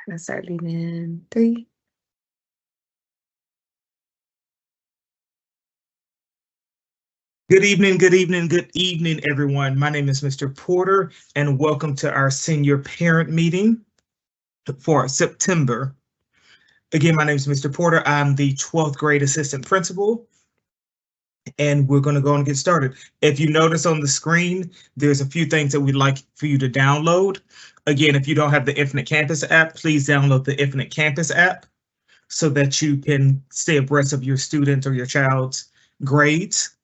Gonna start leaving in 3. Good evening, good evening, good evening, everyone. My name is Mr. Porter, and welcome to our senior parent meeting for September. Again, my name is Mr. Porter. I'm the 12th grade assistant principal, and we're going to go and get started. If you notice on the screen, there's a few things that we'd like for you to download. Again, if you don't have the Infinite Campus app, please download the Infinite Campus app so that you can stay abreast of your student or your child's grades.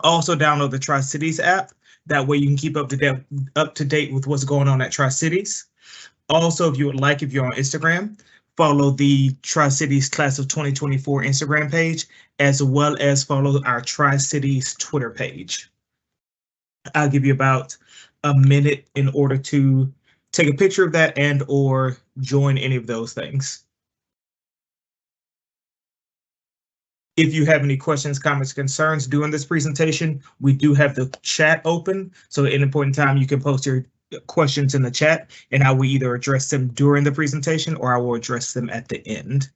Also download the Tri-Cities app. That way you can keep up to date with what's going on at Tri-Cities. Also, if you would like, if you're on Instagram, follow the Tri-Cities Class of 2024 Instagram page, as well as follow our Tri-Cities Twitter page. I'll give you about a minute in order to take a picture of that and or join any of those things. If you have any questions, comments, concerns during this presentation, we do have the chat open. So at any point in time, you can post your questions in the chat, and I will either address them during the presentation or I will address them at the end.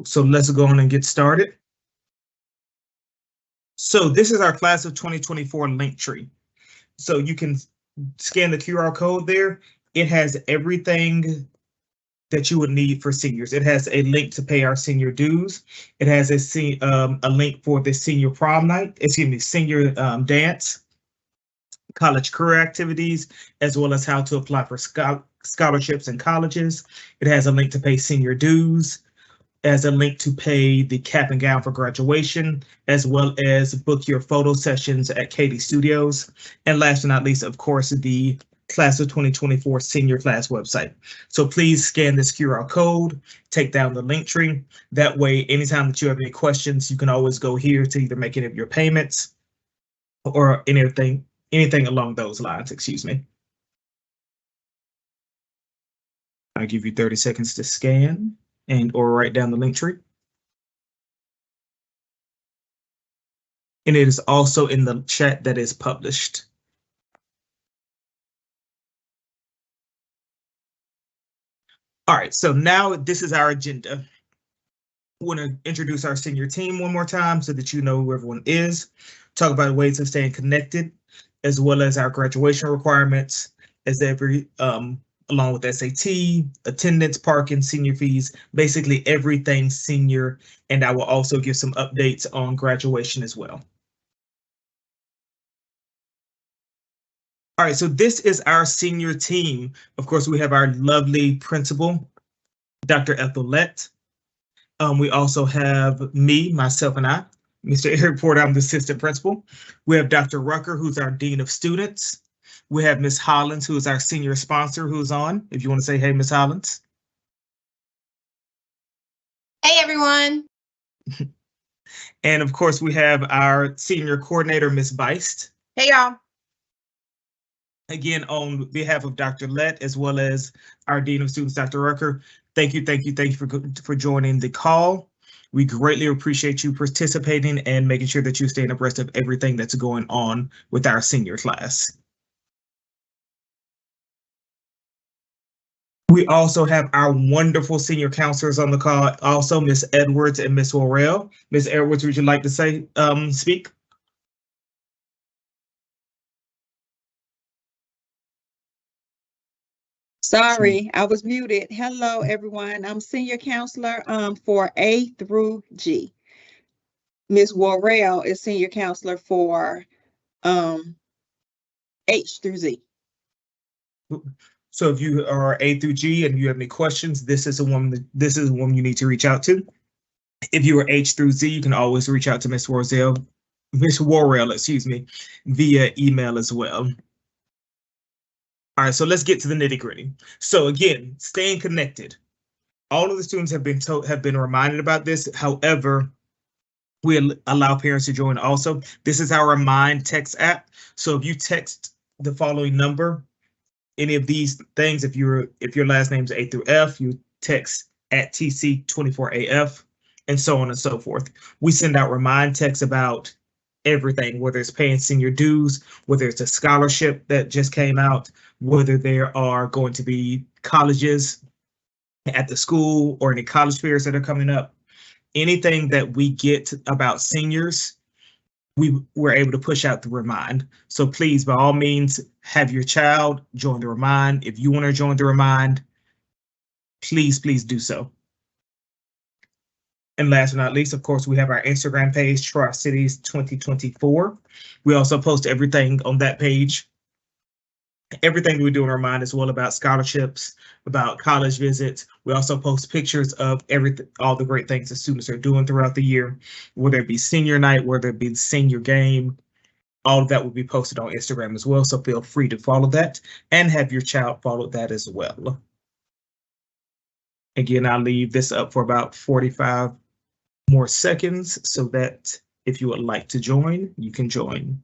So let's go on and get started. So this is our Class of 2024 link tree. So you can scan the QR code there. It has everything that you would need for seniors. It has a link to pay our senior dues. It has a link for the senior prom night, senior dance, college career activities, as well as how to apply for scholarships in colleges. It has a link to pay senior dues, as a link to pay the cap and gown for graduation, as well as book your photo sessions at Katie Studios. And last but not least, of course, the Class of 2024 senior class website. So please scan this QR code, take down the link tree. That way, anytime that you have any questions, you can always go here to either make any of your payments or anything along those lines, excuse me. I'll give you 30 seconds to scan and or write down the link tree. And it is also in the chat that is published. All right, so now this is our agenda. I want to introduce our senior team one more time so that you know who everyone is. Talk about ways of staying connected, as well as our graduation requirements, along with SAT, attendance, parking, senior fees, basically everything senior. And I will also give some updates on graduation as well. All right, so this is our senior team. Of course, we have our lovely principal, Dr. Ethel Lett. We also have myself and I, Mr. Eric Porter, I'm the assistant principal. We have Dr. Rucker, who's our dean of students. We have Ms. Hollins, who is our senior sponsor, who's on. If you want to say, hey, Ms. Hollins. Hey, everyone. And of course, we have our senior coordinator, Ms. Beist. Hey, y'all. Again, on behalf of Dr. Lett, as well as our dean of students, Dr. Rucker, thank you for joining the call. We greatly appreciate you participating and making sure that you're staying abreast of everything that's going on with our senior class. We also have our wonderful senior counselors on the call, also Ms. Edwards and Ms. Worrell. Ms. Edwards, would you like to speak? Sorry, I was muted. Hello, everyone. I'm senior counselor for A through G. Ms. Worrell is senior counselor for H through Z. So if you are A through G and you have any questions, this is the one you need to reach out to. If you are H through Z, you can always reach out to Ms. Worrell, excuse me, via email as well. All right, so let's get to the nitty-gritty. So again, staying connected. All of the students have been reminded about this. However, we allow parents to join also. This is our Remind text app. So if you text the following number, any of these things, if your last name is A through F, you text at TC24AF. and so on and so forth. We send out remind texts about everything, whether it's paying senior dues, whether it's a scholarship that just came out, whether there are going to be colleges at the school or any college fairs that are coming up. Anything that we get about seniors, we were able to push out the remind. So please, by all means, have your child join the remind. If you want to join the remind, please do so. And last but not least, of course, we have our Instagram page, Tri-Cities 2024. We also post everything on that page. Everything we do in Remind is well about scholarships, about college visits. We also post pictures of everything, all the great things the students are doing throughout the year, whether it be senior night, whether it be the senior game. All of that will be posted on Instagram as well. So feel free to follow that and have your child follow that as well. Again, I'll leave this up for about 45 more seconds so that if you would like to join, you can join.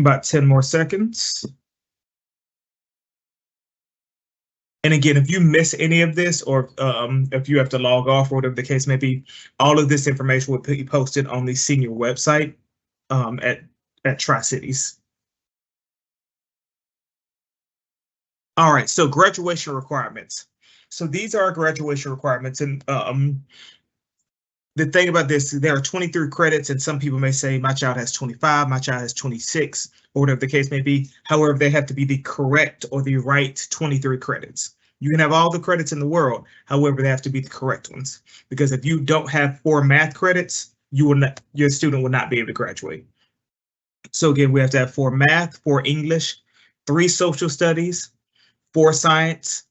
About 10 more seconds. And again, if you miss any of this, or if you have to log off or whatever the case may be, all of this information will be posted on the senior website at Tri-Cities. All right, so graduation requirements. So these are graduation requirements, and the thing about this, there are 23 credits, and some people may say my child has 25, my child has 26, or whatever the case may be. However, they have to be the correct or the right 23 credits. You can have all the credits in the world, however, they have to be the correct ones. Because if you don't have 4 math credits, you will not, your student will not be able to graduate. So again, we have to have 4 math, 4 English, 3 social studies, 4 science,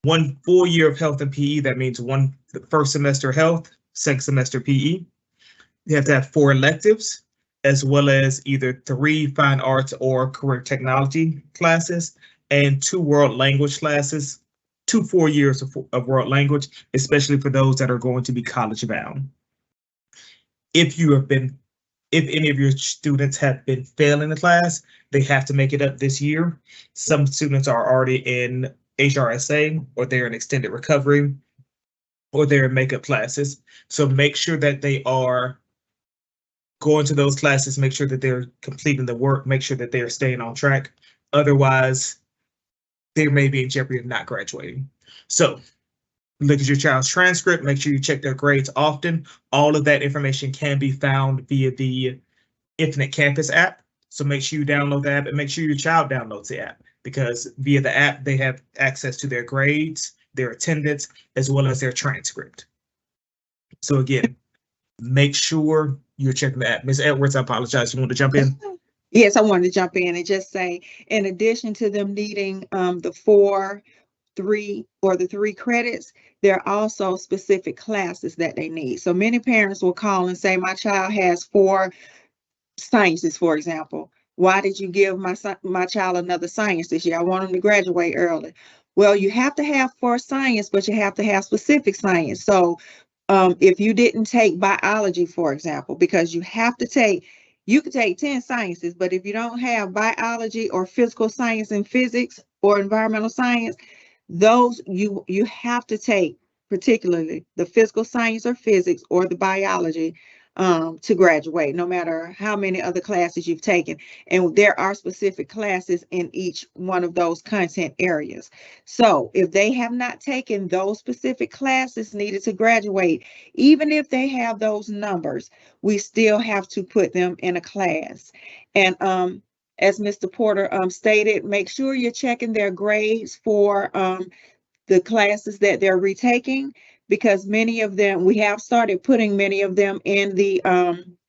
1 full year of health and PE. That means 1 first semester health, second semester PE. You have to have 4 electives, as well as either 3 fine arts or career technology classes and 2 world language classes, 2 4 years of world language, especially for those that are going to be college bound. If any of your students have been failing the class, they have to make it up this year. Some students are already in HRSA, or they're in extended recovery, or they're in makeup classes. So make sure that they are going to those classes, make sure that they're completing the work, make sure that they are staying on track. Otherwise, they may be in jeopardy of not graduating. So look at your child's transcript, make sure you check their grades often. All of that information can be found via the Infinite Campus app. So make sure you download the app and make sure your child downloads the app, because via the app, they have access to their grades, their attendance, as well as their transcript. So again, make sure you're checking the app. Ms. Edwards, I apologize. You want to jump in? Yes, I wanted to jump in and just say, in addition to them needing the 3 credits, there are also specific classes that they need. So many parents will call and say, my child has 4 sciences, for example. Why did you give my child another science this year? I want him to graduate early. Well, you have to have 4 science, but you have to have specific science. So if you didn't take biology, for example, because you could take 10 sciences, but if you don't have biology or physical science and physics or environmental science, those you have to take, particularly the physical science or physics or the biology to graduate, no matter how many other classes you've taken. And there are specific classes in each one of those content areas. So if they have not taken those specific classes needed to graduate, even if they have those numbers, we still have to put them in a class. And as Mr. Porter stated, make sure you're checking their grades for the classes that they're retaking, because many of them, we have started putting many of them in the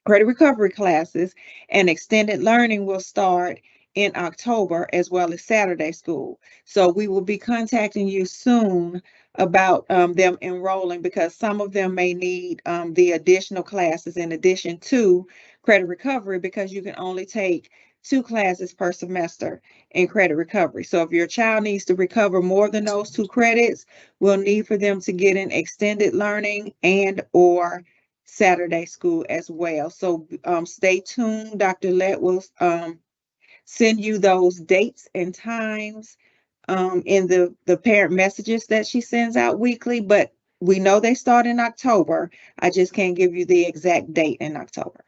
credit recovery classes, and extended learning will start in October, as well as Saturday school. So we will be contacting you soon about them enrolling, because some of them may need the additional classes in addition to credit recovery, because you can only take 2 classes per semester in credit recovery. So if your child needs to recover more than those 2 credits, we'll need for them to get in extended learning and or Saturday school as well. So stay tuned. Dr. Lett will send you those dates and times in the parent messages that she sends out weekly, but we know they start in October. I just can't give you the exact date in October.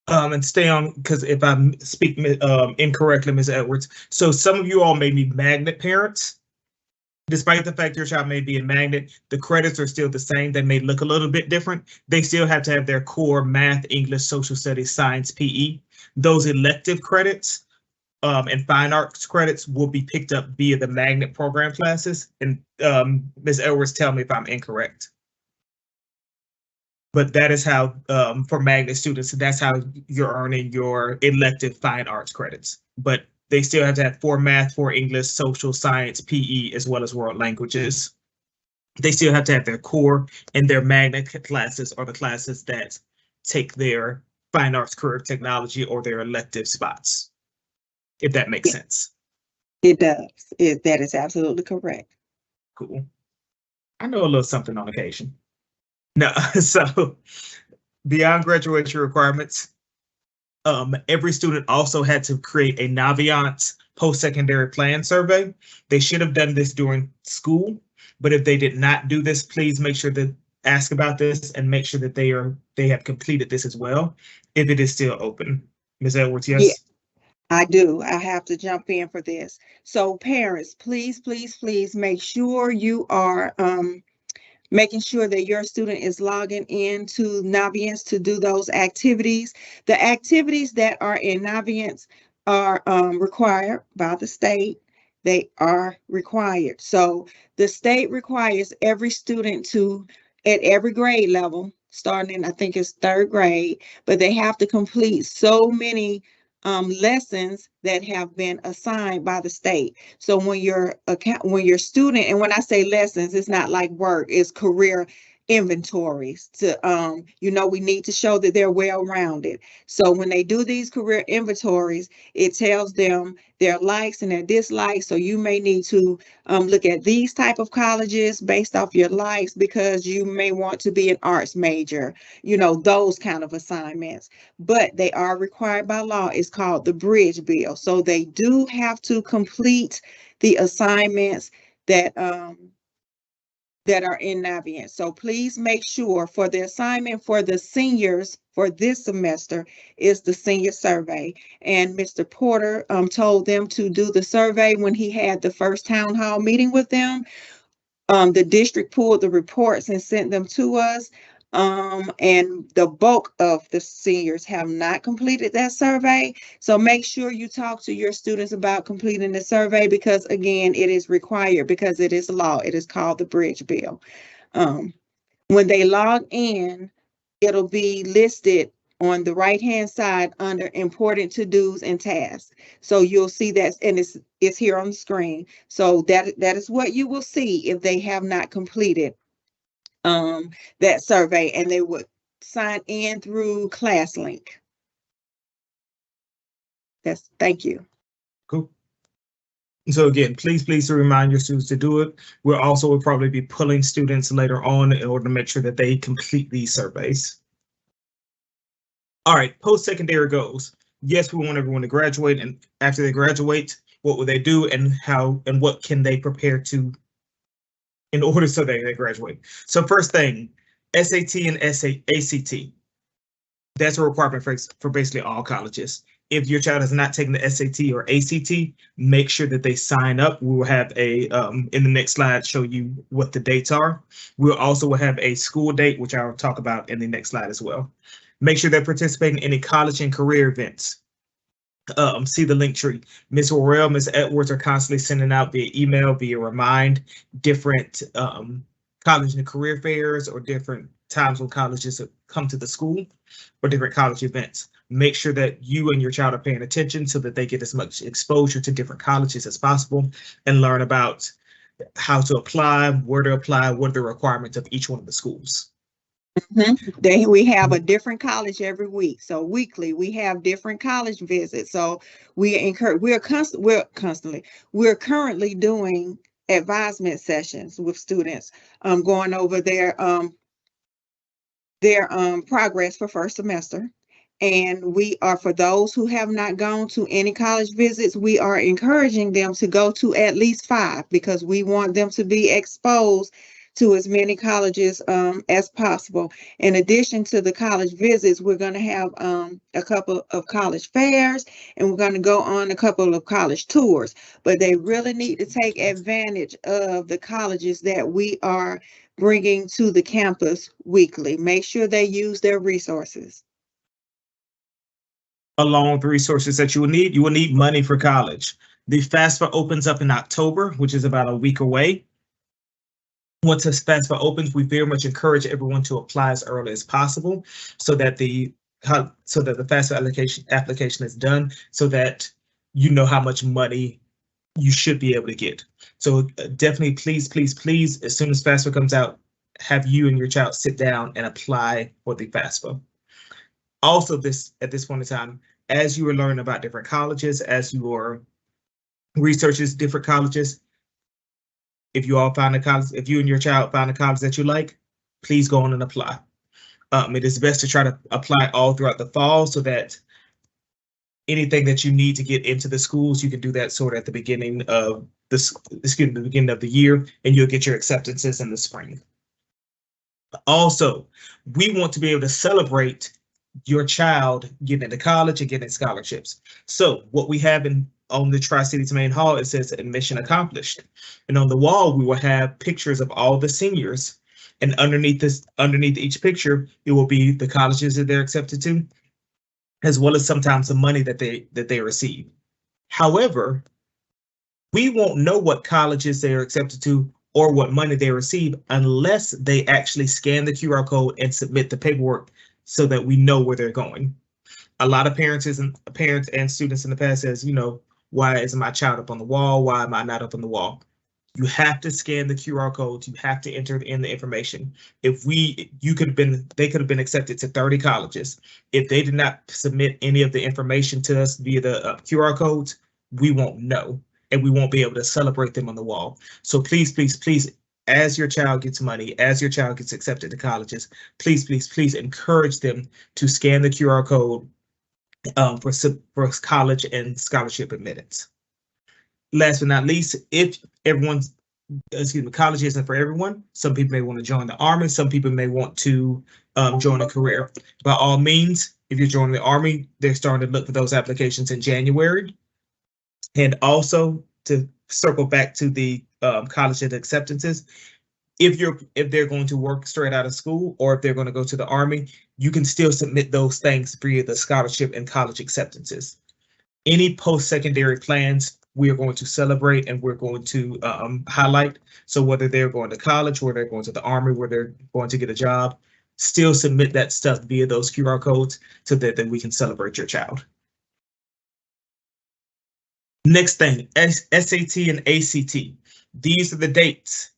And stay on, because if I speak incorrectly, Ms. Edwards, so some of you all may be magnet parents. Despite the fact your child may be a magnet, the credits are still the same. They may look a little bit different. They still have to have their core math, English, social studies, science, PE. Those elective credits and fine arts credits will be picked up via the magnet program classes. And Ms. Edwards, tell me if I'm incorrect. But that is how, for magnet students, that's how you're earning your elective fine arts credits. But they still have to have 4 math, 4 English, social, science, PE, as well as world languages. They still have to have their core, and their magnet classes are the classes that take their fine arts, career technology, or their elective spots, if that makes sense. It does. That is absolutely correct. Cool. I know a little something on occasion. No, so beyond graduation requirements, every student also had to create a Naviance post-secondary plan survey. They should have done this during school, but if they did not do this, please make sure to ask about this and make sure that they have completed this as well, if it is still open. Ms. Edwards, yes? Yeah, I do. I have to jump in for this. So parents, please, please, please make sure you are making sure that your student is logging into Naviance to do those activities. The activities that are in Naviance are required by the state. They are required. So the state requires every student to, at every grade level, starting in, I think it's 3rd grade, but they have to complete so many lessons that have been assigned by the state. So when your student, and when I say lessons, it's not like work, it's career inventories to, we need to show that they're well-rounded. So when they do these career inventories, it tells them their likes and their dislikes. So you may need to look at these type of colleges based off your likes, because you may want to be an arts major, those kind of assignments. But they are required by law. It's called the Bridge Bill. So they do have to complete the assignments that are in Naviance. So please make sure for the assignment for the seniors for this semester is the senior survey. And Mr. Porter told them to do the survey when he had the first town hall meeting with them. The district pulled the reports and sent them to us. And the bulk of the seniors have not completed that survey. So make sure you talk to your students about completing the survey, because again, it is required because it is law. It is called the Bridge Bill. When they log in, it'll be listed on the right-hand side under important to-dos and tasks. So you'll see that, and it's here on the screen. So that is what you will see if they have not completed that survey, and they would sign in through ClassLink. Thank you. Cool. So again, please remind your students to do it. We'll also probably be pulling students later on in order to make sure that they complete these surveys. All right, post-secondary goals. Yes, we want everyone to graduate, and after they graduate, what will they do, and how and what can they prepare to in order so that they graduate? So first thing, SAT and ACT. That's a requirement for basically all colleges. If your child has not taken the SAT or ACT, make sure that they sign up. We will have a, in the next slide, show you what the dates are. We'll also have a school date, which I'll talk about in the next slide as well. Make sure they're participating in any college and career events. See the link tree. Ms. Worrell, Ms. Edwards are constantly sending out via email, via Remind, different college and career fairs or different times when colleges come to the school or different college events. Make sure that you and your child are paying attention so that they get as much exposure to different colleges as possible and learn about how to apply, where to apply, what are the requirements of each one of the schools. We have a different college every week. So weekly we have different college visits. So we're currently doing advisement sessions with students, going over their their progress for first semester. And we are, for those who have not gone to any college visits, we are encouraging them to go to at least 5 because we want them to be exposed to as many colleges as possible. In addition to the college visits, we're going to have a couple of college fairs, and we're going to go on a couple of college tours. But they really need to take advantage of the colleges that we are bringing to the campus weekly. Make sure they use their resources. Along with the resources that you will need money for college. The FAFSA opens up in October, which is about a week away. Once the FAFSA opens, we very much encourage everyone to apply as early as possible so that the FAFSA application is done, so that you know how much money you should be able to get. So definitely, please, please, please, as soon as FAFSA comes out, have you and your child sit down and apply for the FAFSA. Also, at this point in time, as you are learning about different colleges, as you are researching different colleges, if you and your child find a college that you like, please go on and apply. It is best to try to apply all throughout the fall so that anything that you need to get into the schools, you can do that sort of at the beginning of the beginning of the year, and you'll get your acceptances in the spring. Also, we want to be able to celebrate your child getting into college and getting scholarships. So what we have on the Tri-Cities Main Hall, it says admission accomplished. And on the wall, we will have pictures of all the seniors. And underneath each picture, it will be the colleges that they're accepted to, as well as sometimes the money that they receive. However, we won't know what colleges they are accepted to or what money they receive unless they actually scan the QR code and submit the paperwork so that we know where they're going. A lot of parents and students in the past says, you know, why isn't my child up on the wall? Why am I not up on the wall? You have to scan the QR codes. You have to enter in the information. They could have been accepted to 30 colleges. If they did not submit any of the information to us via the QR codes, we won't know, and we won't be able to celebrate them on the wall. So please, please, please, as your child gets money, as your child gets accepted to colleges, please, please, please encourage them to scan the QR code for college and scholarship admittance. Last but not least, if college isn't for everyone. Some people may want to join the Army. Some people may want to join a career. By all means, if you're joining the Army, they're starting to look for those applications in January. And also, to circle back to the college and acceptances, if they're going to work straight out of school or if they're going to go to the Army, you can still submit those things via the scholarship and college acceptances. Any post-secondary plans, we are going to celebrate and we're going to highlight. So whether they're going to college, whether they're going to the Army, whether they're going to get a job, still submit that stuff via those QR codes so that then we can celebrate your child. Next thing, SAT and ACT. These are the dates.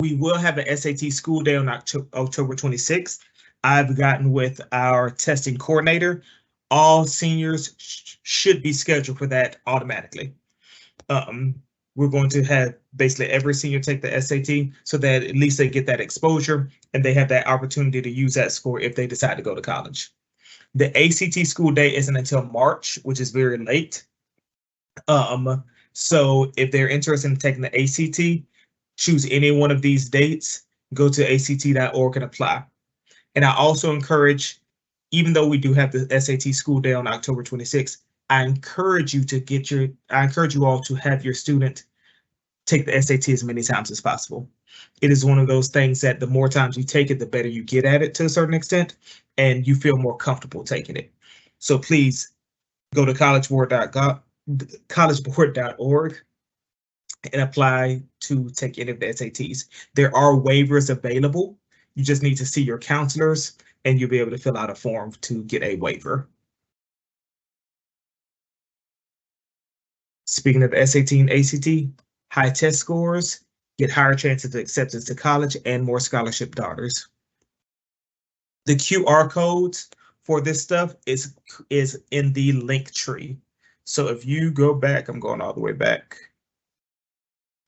We will have an SAT school day on October 26th. I've gotten with our testing coordinator. All seniors should be scheduled for that automatically. We're going to have basically every senior take the SAT so that at least they get that exposure and they have that opportunity to use that score if they decide to go to college. The ACT school day isn't until March, which is very late. So if they're interested in taking the ACT, choose any one of these dates, go to act.org and apply. And I also encourage, even though we do have the SAT school day on October 26th, I encourage you all to have your student take the SAT as many times as possible. It is one of those things that the more times you take it, the better you get at it to a certain extent, and you feel more comfortable taking it. So please go to collegeboard.org and apply to take any of the SATs. There are waivers available. You just need to see your counselors and you'll be able to fill out a form to get a waiver. Speaking of SAT and ACT, high test scores get higher chances of acceptance to college and more scholarship dollars. The QR codes for this stuff is in the link tree. So if you go back, I'm going all the way back.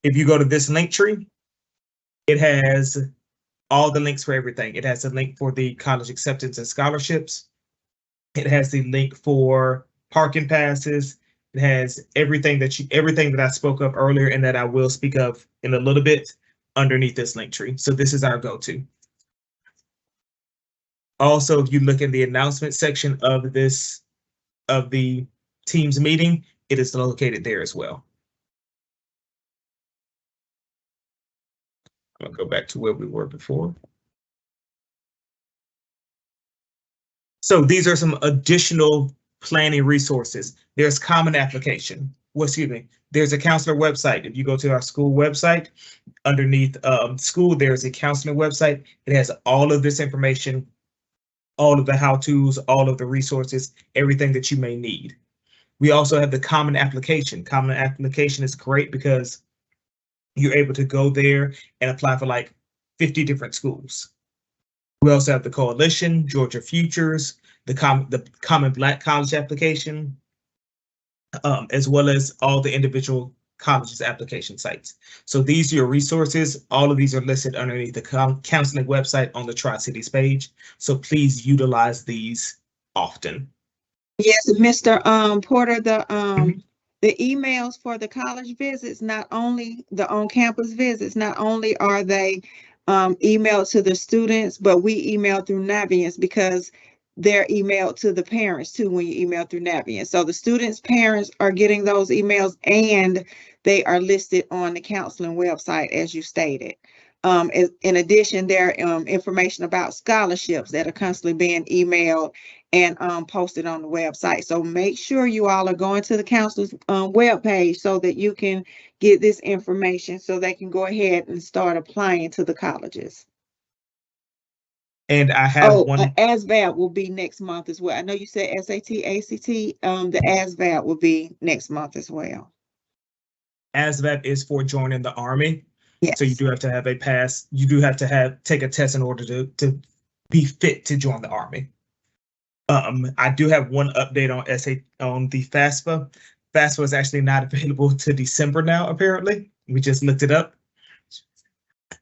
If you go to this link tree, it has all the links for everything. It has a link for the college acceptance and scholarships. It has the link for parking passes. It has everything that I spoke of earlier and that I will speak of in a little bit underneath this link tree. So this is our go-to. Also, if you look in the announcement section of the Teams meeting, it is located there as well. I'll go back to where we were before. So these are some additional planning resources. There's Common Application. Well, excuse me, there's a counselor website. If you go to our school website, underneath school, there's a counseling website. It has all of this information, all of the how-tos, all of the resources, everything that you may need. We also have the Common Application. Common Application is great because you're able to go there and apply for like 50 different schools. We also have the Coalition, Georgia Futures, the Common Black College Application, as well as all the individual colleges application sites. So these are your resources. All of these are listed underneath the counseling website on the Tri-Cities page. So please utilize these often. Yes, Mr. Porter, the emails for the college visits, not only the on-campus visits, not only are they emailed to the students, but we email through Navient because they're emailed to the parents too when you email through Navient. So the students' parents are getting those emails and they are listed on the counseling website as you stated. In addition, there are information about scholarships that are constantly being emailed and posted on the website. So make sure you all are going to the counselor's webpage so that you can get this information so they can go ahead and start applying to the colleges. And I have one. ASVAB will be next month as well. I know you said SAT, ACT. The ASVAB will be next month as well. ASVAB is for joining the Army. Yes. So you do have to have a pass. You do have to take a test in order to be fit to join the Army. I do have one update on the FAFSA. FAFSA is actually not available to December now, apparently. We just looked it up.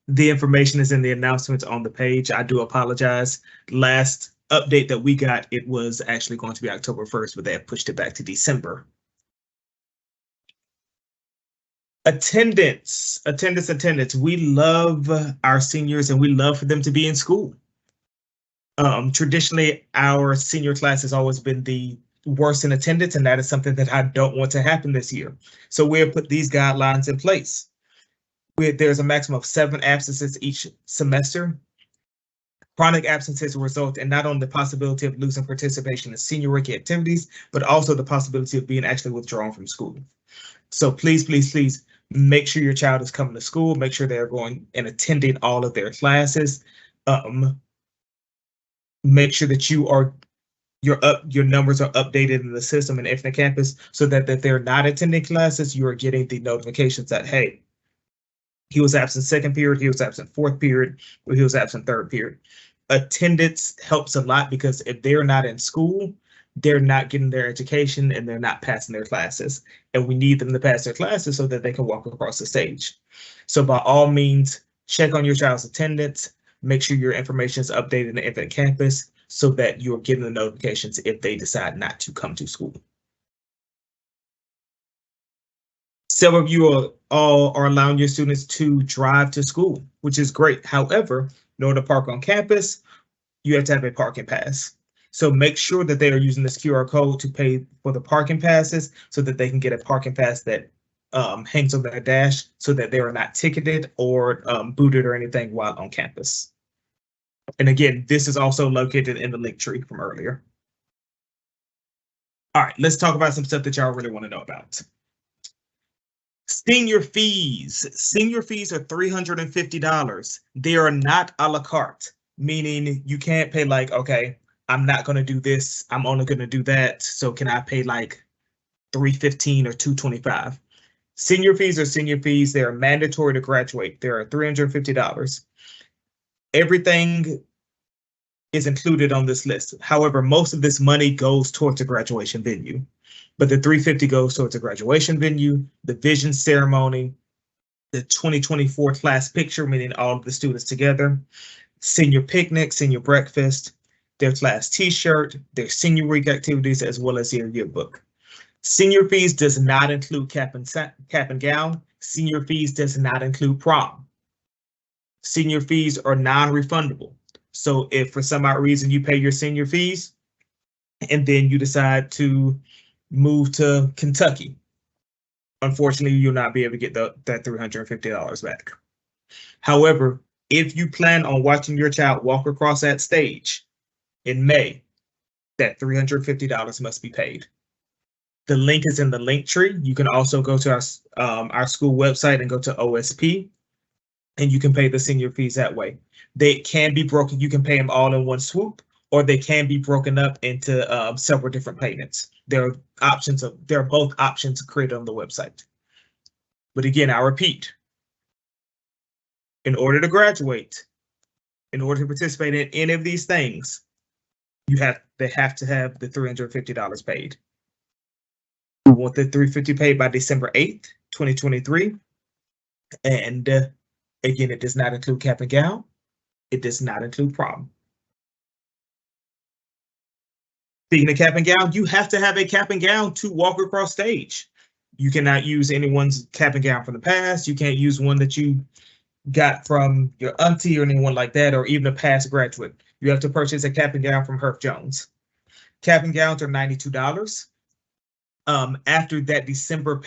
The information is in the announcements on the page. I do apologize. Last update that we got, it was actually going to be October 1st, but they have pushed it back to December. Attendance. We love our seniors and we love for them to be in school. Traditionally, our senior class has always been the worst in attendance, and that is something that I don't want to happen this year. So we have put these guidelines in place. There's a maximum of 7 absences each semester. Chronic absences will result in not only the possibility of losing participation in senior rookie activities, but also the possibility of being actually withdrawn from school. So please, please, please make sure your child is coming to school. Make sure they're going and attending all of their classes. Make sure that your numbers are updated in the system and Infinite Campus so that if they're not attending classes, you are getting the notifications that, hey, he was absent 2nd period, he was absent 4th period, or he was absent 3rd period. Attendance helps a lot because if they're not in school, they're not getting their education and they're not passing their classes. And we need them to pass their classes so that they can walk across the stage. So by all means, check on your child's attendance. Make sure your information is updated in the Infinite Campus so that you're getting the notifications if they decide not to come to school. Several of you all are allowing your students to drive to school, which is great. However, in order to park on campus, you have to have a parking pass. So make sure that they are using this QR code to pay for the parking passes so that they can get a parking pass that hangs on their dash so that they are not ticketed or booted or anything while on campus. And again, this is also located in the link tree from earlier. All right, let's talk about some stuff that y'all really want to know about. Senior fees. Senior fees are $350. They are not a la carte, meaning you can't pay like, okay, I'm not going to do this. I'm only going to do that. So can I pay like $315 or $225? Senior fees are senior fees. They are mandatory to graduate. They are $350. Everything is included on this list. However, most of this money goes towards a graduation venue. But the $350 goes towards a graduation venue, the vision ceremony, the 2024 class picture, meaning all of the students together, senior picnic, senior breakfast, their class t-shirt, their senior week activities, as well as their yearbook. Senior fees does not include cap and gown. Senior fees does not include prom. Senior fees are non-refundable. So if for some odd reason you pay your senior fees and then you decide to move to Kentucky, unfortunately, you'll not be able to get that $350 back. However, if you plan on watching your child walk across that stage in May, that $350 must be paid. The link is in the link tree. You can also go to our school website and go to OSP, and you can pay the senior fees that way. They can be broken. You can pay them all in one swoop, or they can be broken up into several different payments. There are both options created on the website. But again, I repeat, in order to graduate, in order to participate in any of these things, they have to have the $350 paid. We want the $350 paid by December 8th, 2023. And again, it does not include cap and gown. It does not include prom. Speaking of cap and gown, you have to have a cap and gown to walk across stage. You cannot use anyone's cap and gown from the past. You can't use one that you got from your auntie or anyone like that, or even a past graduate. You have to purchase a cap and gown from Herff Jones. Cap and gowns are $92. After that December,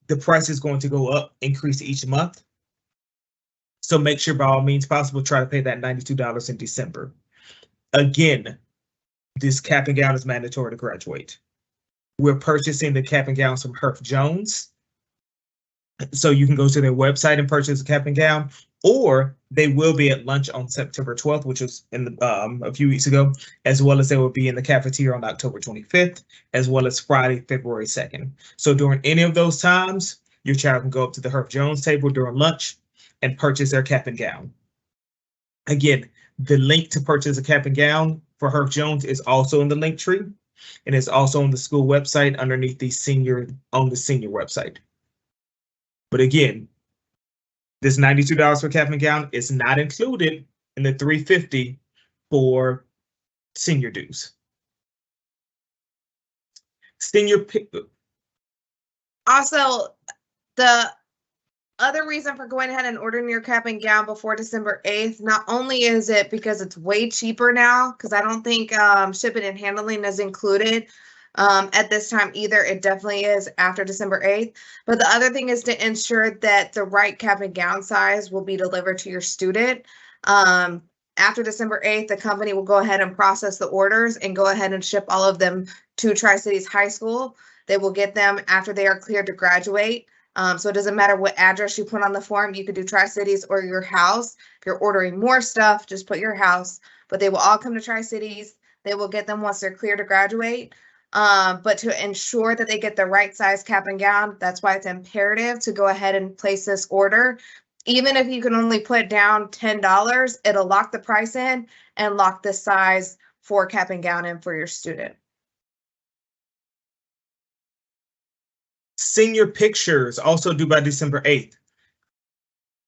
the price is going to go up, increase each month. So make sure by all means possible, try to pay that $92 in December. Again, this cap and gown is mandatory to graduate. We're purchasing the cap and gowns from Herff Jones. So you can go to their website and purchase a cap and gown, or they will be at lunch on September 12th, which was in a few weeks ago, as well as they will be in the cafeteria on October 25th, as well as Friday, February 2nd. So during any of those times, your child can go up to the Herff Jones table during lunch and purchase their cap and gown. Again, the link to purchase a cap and gown for Herff Jones is also in the link tree, and it's also on the school website underneath the senior website. But again, this $92 for cap and gown is not included in the $350 for senior dues. Also, the other reason for going ahead and ordering your cap and gown before December 8th, not only is it because it's way cheaper now, because I don't think shipping and handling is included at this time either. It definitely is after December 8th. But the other thing is to ensure that the right cap and gown size will be delivered to your student. After December 8th, the company will go ahead and process the orders and go ahead and ship all of them to Tri-Cities High School. They will get them after they are cleared to graduate. So it doesn't matter what address you put on the form. You could do Tri-Cities or your house. If you're ordering more stuff, just put your house. But they will all come to Tri-Cities. They will get them once they're clear to graduate. But to ensure that they get the right size cap and gown, that's why it's imperative to go ahead and place this order. Even if you can only put down $10, it'll lock the price in and lock the size for cap and gown in for your student. Senior pictures also due by December 8th.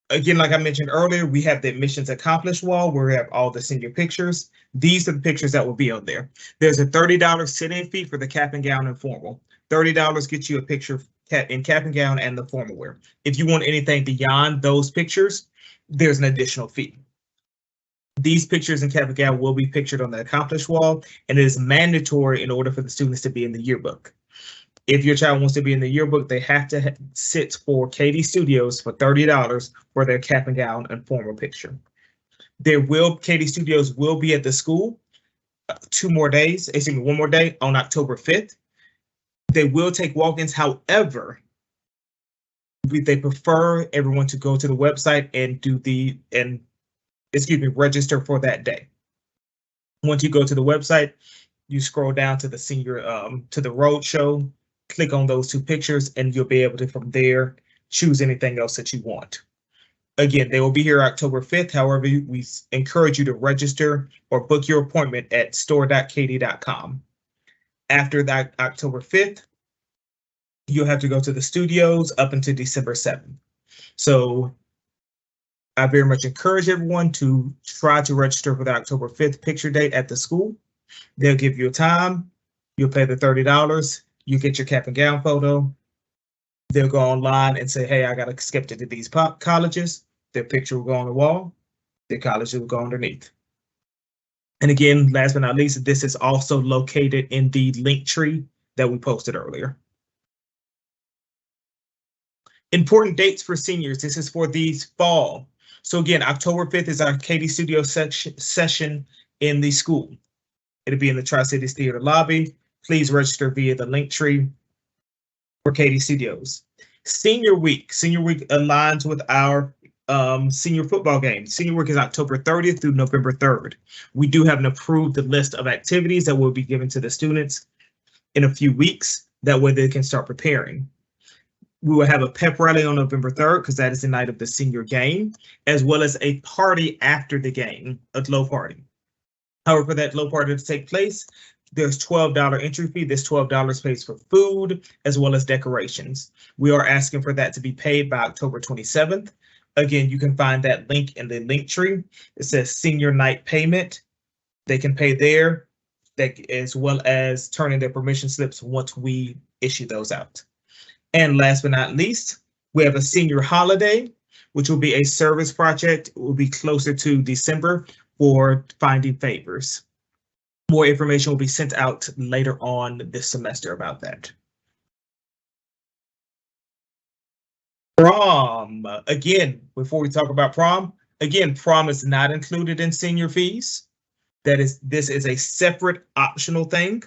Again, like I mentioned earlier, we have the admissions accomplished wall where we have all the senior pictures. These are the pictures that will be on there. There's a $30 sit-in fee for the cap and gown and formal. $30 gets you a picture in cap and gown and the formal wear. If you want anything beyond those pictures, there's an additional fee. These pictures in cap and gown will be pictured on the accomplished wall, and it is mandatory in order for the students to be in the yearbook. If your child wants to be in the yearbook, they have to sit for KD Studios for $30 for their cap and gown and formal picture. KD Studios will be at the school 1 more day on October 5th. They will take walk-ins. However, they prefer everyone to go to the website and register for that day. Once you go to the website, you scroll down to the to the road show, click on those 2 pictures, and you'll be able to, from there, choose anything else that you want. Again, they will be here October 5th. However, we encourage you to register or book your appointment at store.kd.com. After that October 5th, you'll have to go to the studios up until December 7th. So I very much encourage everyone to try to register for the October 5th picture date at the school. They'll give you a time. You'll pay the $30. You get your cap and gown photo. They'll go online and say, hey, I got accepted to these colleges. Their picture will go on the wall. Their college will go underneath. And again, last but not least, this is also located in the link tree that we posted earlier. Important dates for seniors. This is for the fall. So again, October 5th is our Katie Studio session in the school. It'll be in the Tri-Cities Theater lobby. Please register via the link tree for Katie Studios. Senior Week aligns with our senior football game. Senior Week is October 30th through November 3rd. We do have an approved list of activities that will be given to the students in a few weeks. That way they can start preparing. We will have a pep rally on November 3rd because that is the night of the senior game, as well as a party after the game, a glow party. However, for that glow party to take place, there's $12 entry fee. This $12 pays for food as well as decorations. We are asking for that to be paid by October 27th. Again, you can find that link in the link tree. It says senior night payment. They can pay there, as well as turn in their permission slips once we issue those out. And last but not least, we have a senior holiday, which will be a service project. It will be closer to December for finding favors. More information will be sent out later on this semester about that. Prom, again, before we talk about prom, again, prom is not included in senior fees. This is a separate optional thing.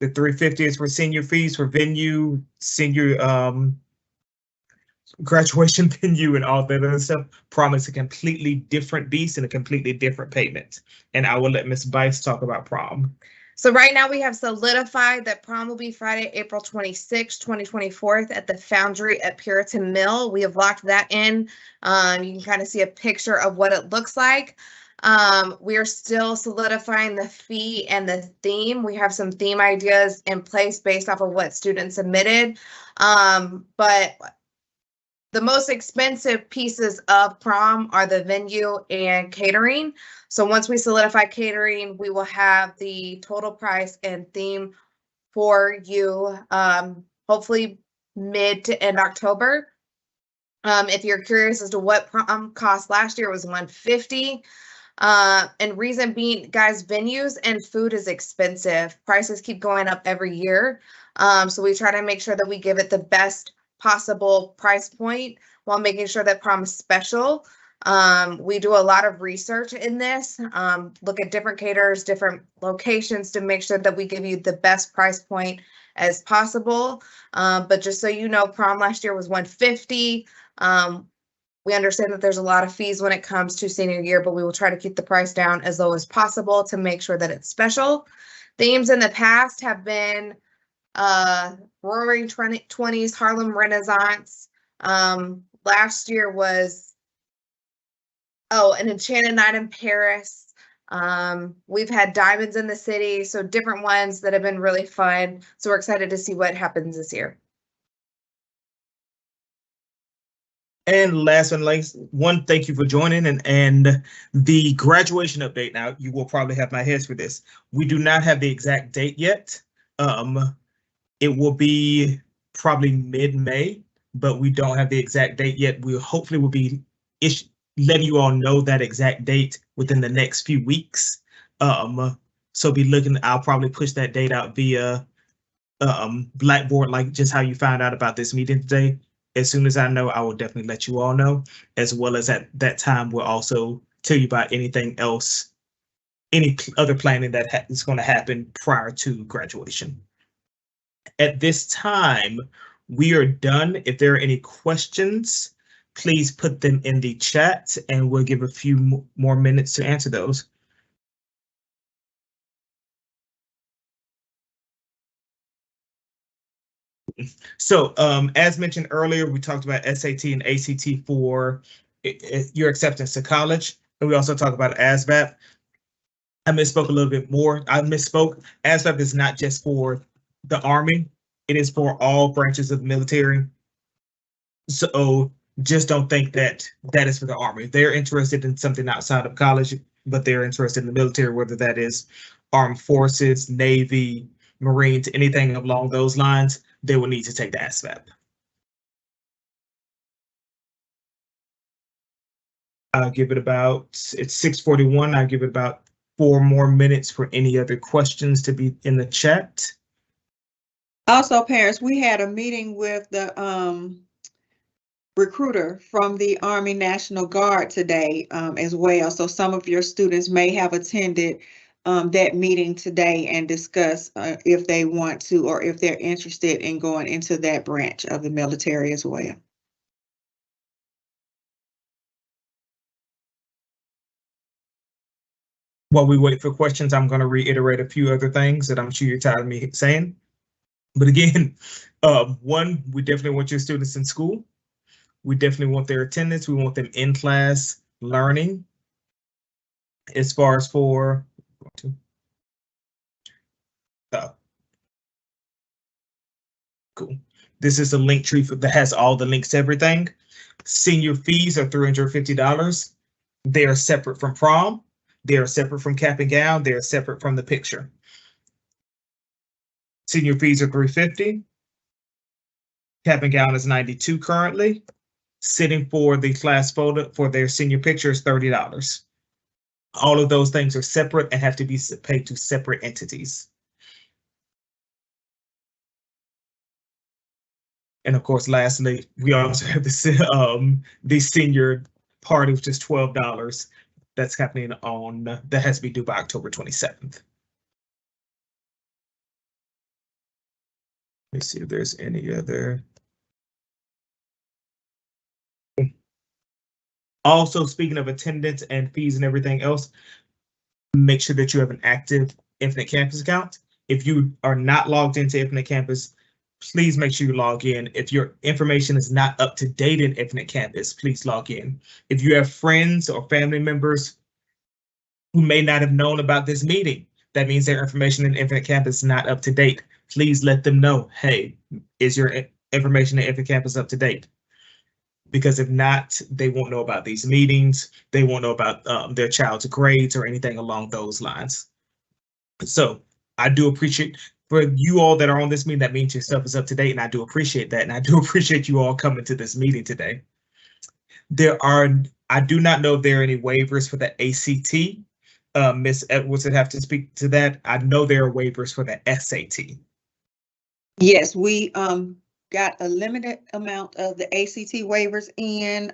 The $350 is for senior fees for venue, senior graduation venue, and all that other stuff. Prom is a completely different beast and a completely different payment. And I will let Ms. Bice talk about prom. So right now we have solidified that prom will be Friday, April 26, 2024 at the Foundry at Puritan Mill. We have locked that in. You can kind of see a picture of what it looks like. We are still solidifying the fee and the theme. We have some theme ideas in place based off of what students submitted. But the most expensive pieces of prom are the venue and catering. So once we solidify catering, we will have the total price and theme for you, hopefully mid to end October. If you're curious as to what prom cost last year, it was $150. And reason being, guys, venues and food is expensive. Prices keep going up every year. So we try to make sure that we give it the best possible price point while making sure that prom is special. We do a lot of research in this, look at different caterers, different locations to make sure that we give you the best price point as possible. But just so you know, prom last year was $150. We understand that there's a lot of fees when it comes to senior year, but we will try to keep the price down as low as possible to make sure that it's special. Themes in the past have been Roaring 20s, Harlem Renaissance. Last year was, an Enchanted Night in Paris. We've had Diamonds in the City, so different ones that have been really fun. So we're excited to see what happens this year. And last but not least, thank you for joining and the graduation update. Now, you will probably have my heads for this. We do not have the exact date yet. It will be probably mid-May, but we don't have the exact date yet. We hopefully will be letting you all know that exact date within the next few weeks. So be looking, I'll probably push that date out via Blackboard, like just how you found out about this meeting today. As soon as I know, I will definitely let you all know, as well as at that time, we'll also tell you about anything else, any other planning that is going to happen prior to graduation. At this time, we are done. If there are any questions, please put them in the chat and we'll give a few more minutes to answer those. So as mentioned earlier, we talked about SAT and ACT for your acceptance to college. And we also talked about ASVAB. I misspoke a little bit more. I misspoke. ASVAB is not just for the Army. It is for all branches of the military. So just don't think that that is for the Army. If they're interested in something outside of college, but they're interested in the military, whether that is Armed Forces, Navy, Marines, anything along those lines, they will need to take the ASVAB. I'll give it about, it's 6:41. I'll give it about 4 more minutes for any other questions to be in the chat. Also, parents, we had a meeting with the recruiter from the Army National Guard today as well. So some of your students may have attended that meeting today and discuss if they want to or if they're interested in going into that branch of the military as well. While we wait for questions, I'm going to reiterate a few other things that I'm sure you're tired of me saying. But again, one, we definitely want your students in school. We definitely want their attendance. We want them in class learning. As far as for, cool. This is a link tree that has all the links to everything. Senior fees are $350. They are separate from prom. They are separate from cap and gown. They are separate from the picture. Senior fees are $350. Cap and gown is $92 currently. Sitting for the class photo for their senior picture is $30. All of those things are separate and have to be paid to separate entities. And of course, lastly, we also have the senior party, which is $12. That's happening on, that has to be due by October 27th. Let's see if there's any other. Also, speaking of attendance and fees and everything else, make sure that you have an active Infinite Campus account. If you are not logged into Infinite Campus, please make sure you log in. If your information is not up to date in Infinite Campus, please log in. If you have friends or family members who may not have known about this meeting, that means their information in Infinite Campus is not up to date. Please let them know, hey, is your information in Infinite Campus up to date? Because if not, they won't know about these meetings. They won't know about their child's grades or anything along those lines. So I do appreciate, for you all that are on this meeting, that means your stuff is up to date, and I do appreciate that. And I do appreciate you all coming to this meeting today. I do not know if there are any waivers for the ACT. Ms. Edwards would have to speak to that. I know there are waivers for the SAT. Yes, we got a limited amount of the ACT waivers in.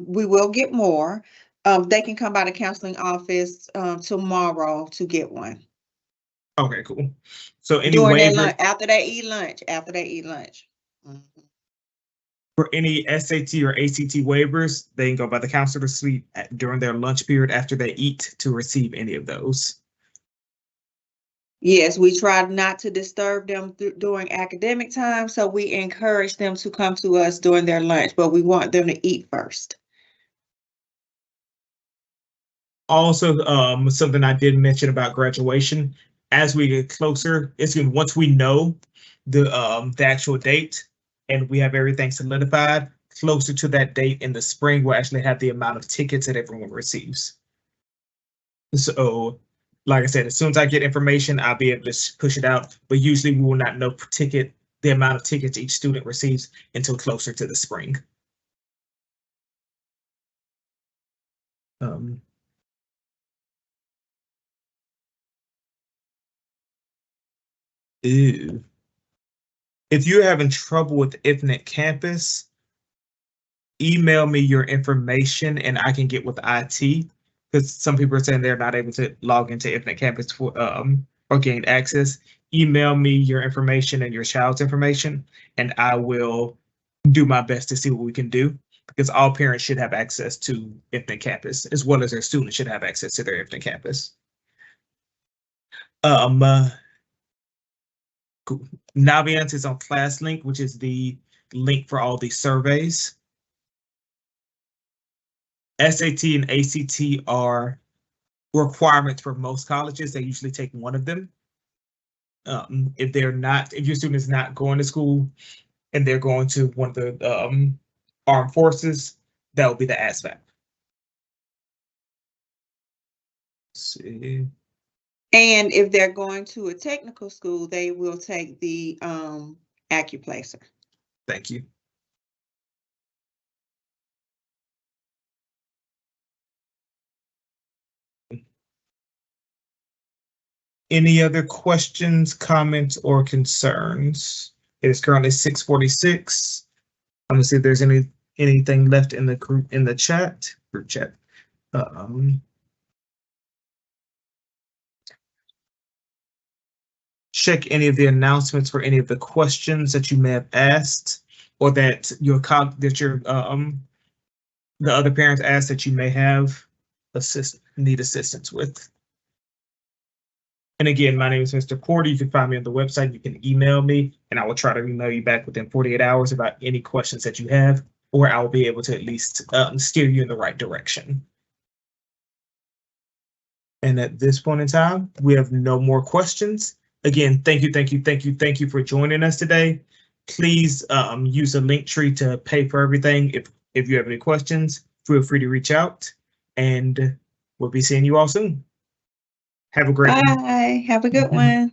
We will get more. They can come by the counseling office tomorrow to get one. Okay, cool. So any During waiver lunch, after they eat lunch, Mm-hmm. For any SAT or ACT waivers, they can go by the counselor suite during their lunch period after they eat to receive any of those. Yes, we try not to disturb them during academic time, so we encourage them to come to us during their lunch, but we want them to eat first. Also, something I did mention about graduation, as we get closer, once we know the actual date and we have everything solidified, closer to that date in the spring, we'll actually have the amount of tickets that everyone receives. So, like I said, as soon as I get information, I'll be able to push it out, but usually we will not know the amount of tickets each student receives until closer to the spring. Ew. If you're having trouble with Infinite Campus, email me your information and I can get with IT, because some people are saying they're not able to log into Infinite Campus for or gain access. Email me your information and your child's information, and I will do my best to see what we can do, because all parents should have access to Infinite Campus, as well as their students should have access to their Infinite Campus. Cool. Naviance is on ClassLink, which is the link for all these surveys. SAT and ACT are requirements for most colleges. They usually take one of them. if your student is not going to school and they're going to one of the armed forces, that will be the ASVAB. See. And if they're going to a technical school, they will take the Accuplacer. Thank you. Any other questions, comments, or concerns? It is currently 6:46. I'm gonna see if there's anything left in the group chat. Check any of the announcements for any of the questions that you may have asked, or that the other parents asked that you may have need assistance with. And again, my name is Mr. Porter. You can find me on the website. You can email me, and I will try to email you back within 48 hours about any questions that you have, or I will be able to at least steer you in the right direction. And at this point in time, we have no more questions. Again, thank you for joining us today. Please use the Linktree to pay for everything. If you have any questions, feel free to reach out, and we'll be seeing you all soon. Have a great one. Bye. Have a good one.